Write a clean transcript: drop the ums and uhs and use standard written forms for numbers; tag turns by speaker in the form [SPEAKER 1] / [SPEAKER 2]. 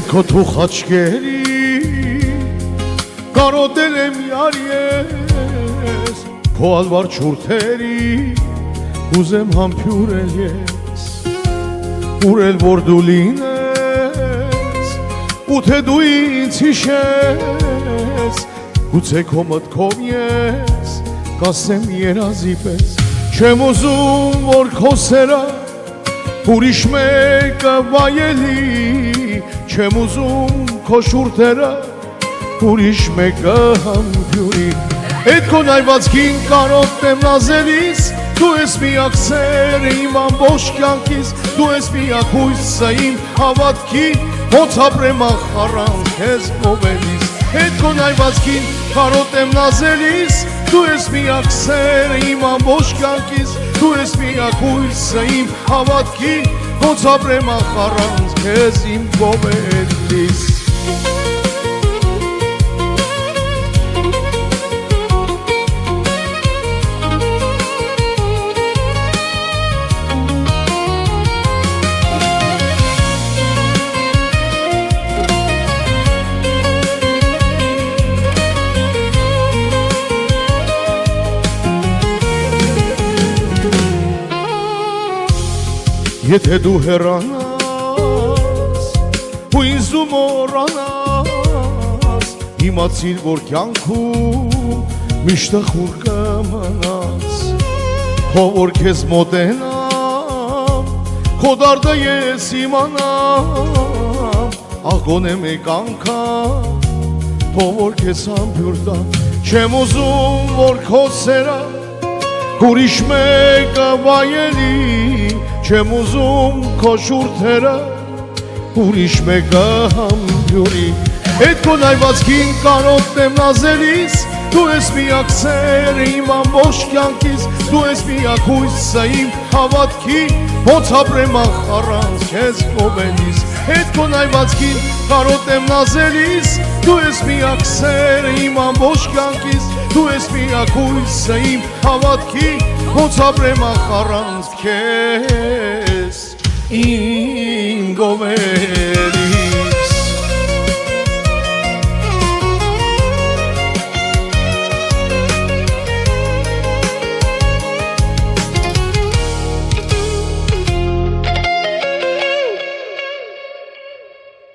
[SPEAKER 1] Հետ քո թուխ աչքերի կարոտել եմ յար ես Քո ալվար չուրթերի ուզեմ համբյուրել ես Ուրել որ դու լինես ու թե դու ինձ հիշես Գուցե քո մտքով ես կասեմ երազի պես Չեմ ուզում որ քո սերը ուրիշ մեկը վայելի Չեմ ուզում քո շուրթերը ուրիշ մեկը համբյուրի Էդ քո նայվածքին կարոտեմ նազելիս Դու ես միակ սերը իմ ամբողջ կյանքիս Դու ես միակ հույսը իմ հավատքի Ոնց ապրեմ առանց քեզ ովելիս Էդ քո նայվածքին կարոտեմ նազելիս Դու ես միակ սերը իմ ամբողջ կյանքիս Դու ես միակ հույսը իմ հավատքի Ոնց ապրեմ առանց քեզ իմ ովելիս Եթե դու հեռանաս ու ինձ դու մոռանաս Իմացիր որ կյանքում միշտ խուր կմնաս Քո որ քեզ մոտենամ քո դարդը ես իմանամ Աղոնեմ եկ անգամ թող որ քեզ համբյուր տամ Չեմ ուզում որ քո սերը ուրիշ մեկը վայելի Չեմ ուզում քո շուրթերը ուրիշ մեկը համբյուրի Էդ քո նայվածքին կարոտեմ նազելիս Դու ես միակ սերը իմ ամբողջ կյանքիս Դու ես միակ հույսը իմ հավատքի Ոնց ապրեմ առանց քեզ ովելիս Էդ քո նայվածքին կարոտեմ նազելիս Դու ես միակ սերը իմ ամբողջ կյանքիս Դու ես միակ հույսը իմ հավատքի Ոնց ապրեմ առանց քեզ իմ ովելիս